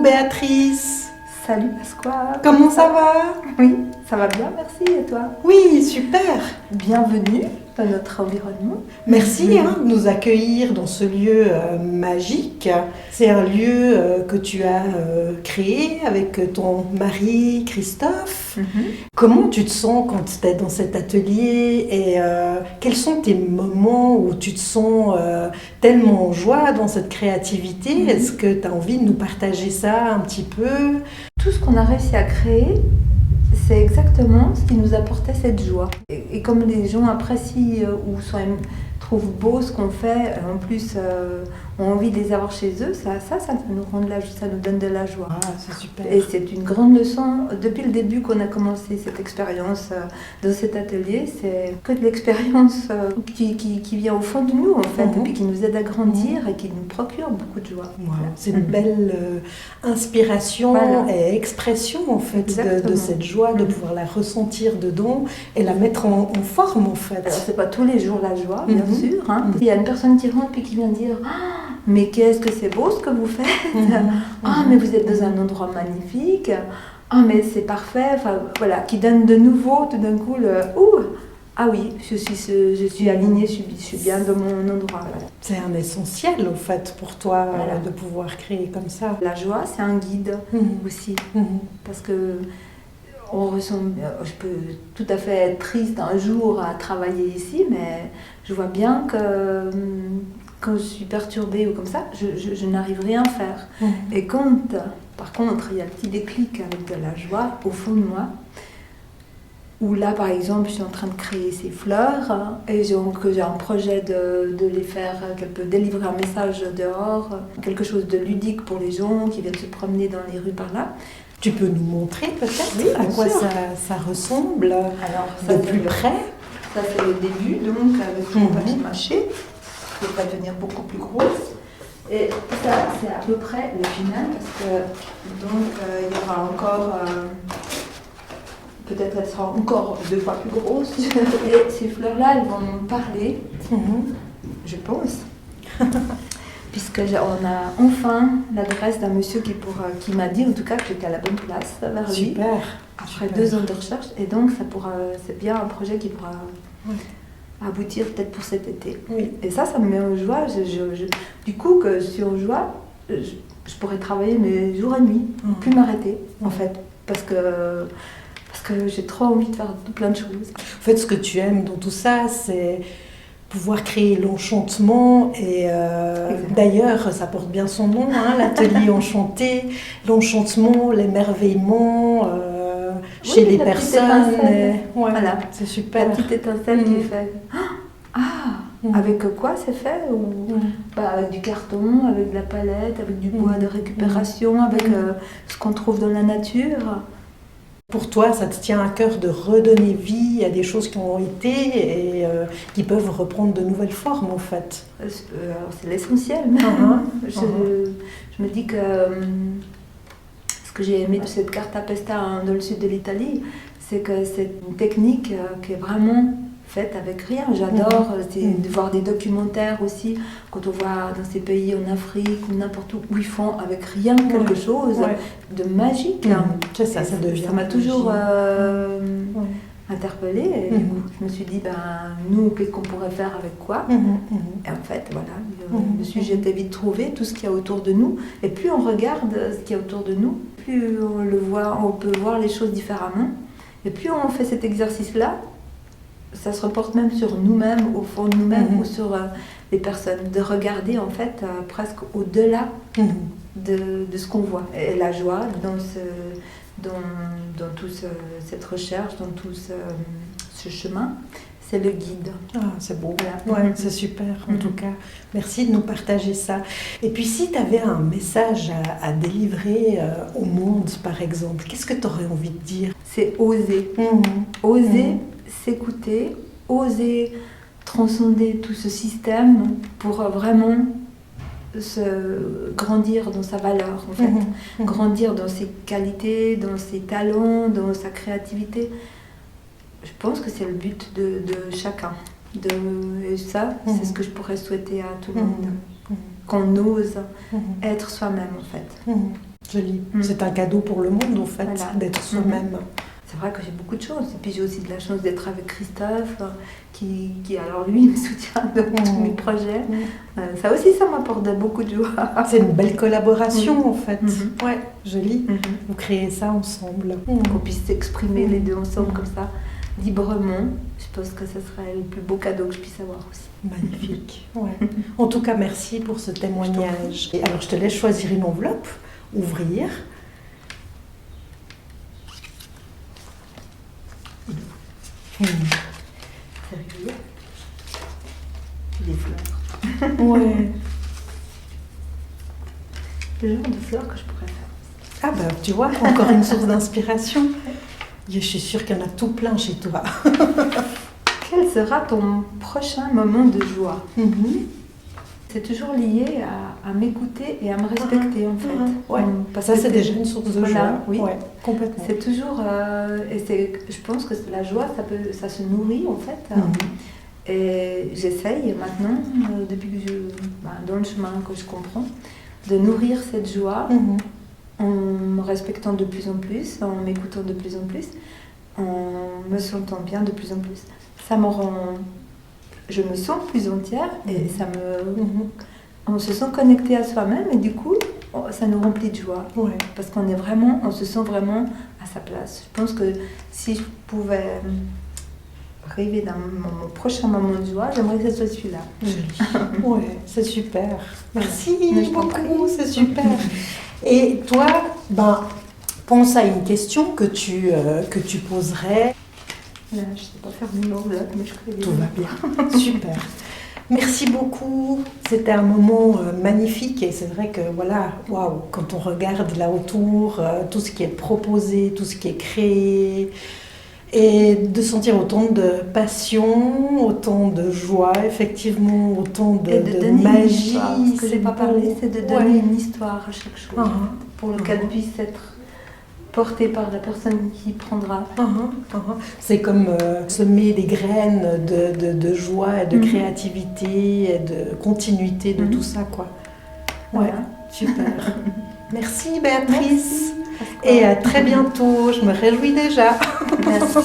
Béatrice. Salut Pasquale. Comment ça va? Oui, ça va bien, merci. Et toi? Oui, super. Bienvenue dans notre environnement. Merci de nous accueillir dans ce lieu magique. C'est un lieu que tu as créé avec ton mari Christophe. Comment tu te sens quand tu es dans cet atelier et quels sont tes moments où tu te sens tellement en joie dans cette créativité? Est-ce que tu as envie de nous partager ça un petit peu? Tout ce qu'on a réussi à créer, c'est exactement ce qui nous apportait cette joie. Et comme les gens apprécient ou trouvent beau ce qu'on fait, en plus ont envie de les avoir chez eux, ça nous rend ça nous donne de la joie. Ah, c'est super. Et c'est une grande leçon. Depuis le début qu'on a commencé cette expérience dans cet atelier, c'est que de l'expérience qui vient au fond de nous, en fait, et puis qui nous aide à grandir et qui nous procure beaucoup de joie. Voilà. C'est une belle inspiration et expression, en fait, de cette joie, de pouvoir la ressentir dedans et la mettre en forme, en fait. Alors, c'est pas tous les jours la joie, bien sûr. Il y a une personne qui rentre et qui vient dire mais qu'est-ce que c'est beau ce que vous faites! Mais vous êtes dans un endroit magnifique! Mais c'est parfait! Enfin, voilà, qui donne de nouveau, tout d'un coup, ah oui, je suis alignée, je suis bien dans mon endroit. Voilà. C'est un essentiel, en fait, pour toi, de pouvoir créer comme ça. La joie, c'est un guide aussi. Parce que je peux tout à fait être triste un jour à travailler ici, mais je vois bien que quand je suis perturbée ou comme ça, je n'arrive rien à faire. Et quand, par contre, il y a un petit déclic avec de la joie au fond de moi, où là, par exemple, je suis en train de créer ces fleurs, et donc j'ai un projet de les faire, qu'elles peuvent délivrer un message dehors, quelque chose de ludique pour les gens qui viennent se promener dans les rues par là. Tu peux nous montrer peut-être à quoi ça ressemble Alors, de plus près? Ça, c'est le début, donc avec mon papier mâché, qui va devenir beaucoup plus grosse. Et ça, c'est à peu près le final, parce que donc il y aura encore, peut-être elle sera encore 2 fois plus grosse. Et ces fleurs-là, elles vont nous parler, je pense. Puisqu'on a enfin l'adresse d'un monsieur qui m'a dit en tout cas que j'étais à la bonne place vers lui. Super. Après 2 ans de recherche, et donc c'est bien un projet qui pourra aboutir peut-être pour cet été. Oui. Et ça me met en joie. Du coup, que je suis en joie, je pourrais travailler mes jours et nuits, plus m'arrêter en fait, parce que j'ai trop envie de faire plein de choses. En fait, ce que tu aimes dans tout ça, c'est pouvoir créer l'enchantement et d'ailleurs ça porte bien son nom, l'atelier enchanté, l'enchantement, l'émerveillement chez les personnes. Voilà, c'est super. La petite étincelle qui fait avec quoi c'est fait avec du carton, avec de la palette, avec du bois de récupération, avec ce qu'on trouve dans la nature. Pour toi, ça te tient à cœur de redonner vie à des choses qui ont été et qui peuvent reprendre de nouvelles formes, en fait. Alors, c'est l'essentiel. Je me dis que ce que j'ai aimé de cette carta pesta dans le sud de l'Italie, c'est que c'est une technique qui est vraiment faite avec rien. J'adore de voir des documentaires aussi, quand on voit dans ces pays en Afrique ou n'importe où ils font avec rien quelque chose de magique. C'est ça, ça devient. Ça m'a toujours interpellée. Et du coup, je me suis dit, nous, qu'est-ce qu'on pourrait faire avec quoi? Et en fait, voilà, le sujet était vite trouvé, tout ce qu'il y a autour de nous. Et plus on regarde ce qu'il y a autour de nous, plus on le voit, on peut voir les choses différemment. Et plus on fait cet exercice-là, ça se reporte même sur nous-mêmes, au fond de nous-mêmes, ou sur les personnes, de regarder en fait presque au-delà de ce qu'on voit. Et la joie dans toute cette recherche, dans tout ce chemin, c'est le guide. Ah, c'est beau. Voilà. C'est super, en tout cas. Merci de nous partager ça. Et puis, si tu avais un message à délivrer au monde, par exemple, qu'est-ce que tu aurais envie de dire? C'est oser. Oser s'écouter, oser transcender tout ce système pour vraiment grandir dans sa valeur, en fait. Grandir dans ses qualités, dans ses talents, dans sa créativité. Je pense que c'est le but de chacun. Et ça, c'est ce que je pourrais souhaiter à tout le monde. Qu'on ose être soi-même, en fait. Joli. C'est un cadeau pour le monde, en fait, Voilà. d'être soi-même. C'est vrai que j'ai beaucoup de chance. Et puis j'ai aussi de la chance d'être avec Christophe, qui alors lui, me soutient dans tous mes projets. Ça aussi, ça m'apporte beaucoup de joie. C'est une belle collaboration, en fait. Ouais, joli. Vous créez ça ensemble. Qu'on puisse s'exprimer les deux ensemble comme ça, librement. Je pense que ce serait le plus beau cadeau que je puisse avoir aussi. Magnifique. Ouais. En tout cas, merci pour ce témoignage. Et alors, je te laisse choisir une enveloppe, ouvrir. Sérieux. Des fleurs. Ouais. Le genre de fleurs que je pourrais faire. Ah ben, tu vois, encore une source d'inspiration. Je suis sûre qu'il y en a tout plein chez toi. Quel sera ton prochain moment de joie? C'est toujours lié à m'écouter et à me respecter, en fait. Ouais. Parce Ça, que c'est déjà une source de joie. Oui. Ouais, complètement. C'est toujours... je pense que la joie, ça se nourrit, en fait. Et j'essaye maintenant, depuis que dans le chemin que je comprends, de nourrir cette joie en me respectant de plus en plus, en m'écoutant de plus en plus, en me sentant bien de plus en plus. Ça me rend... Je me sens plus entière et ça me... On se sent connecté à soi-même et du coup, ça nous remplit de joie. Ouais. Parce on se sent vraiment à sa place. Je pense que si je pouvais rêver d'un mon prochain moment de joie, j'aimerais que ce soit celui-là. Ouais, c'est super. Merci Mais je t'en beaucoup, prie. c'est super. Et toi, pense à une question que tu poserais. Là, je ne sais pas faire une enveloppe, mais je connais Tout va bien, super. Merci beaucoup, c'était un moment magnifique et c'est vrai que voilà, waouh, quand on regarde là autour, tout ce qui est proposé, tout ce qui est créé, et de sentir autant de passion, autant de joie, effectivement, autant de donner magie. Une histoire. Ce que j'ai pas parlé, c'est de donner une histoire à chaque chose, pour qu'elle puisse être portée par la personne qui prendra. C'est comme semer des graines de joie et de créativité et de continuité de tout ça, quoi. Ouais, Voilà. super. Merci Béatrice. Et à très bientôt, je me réjouis déjà. Merci.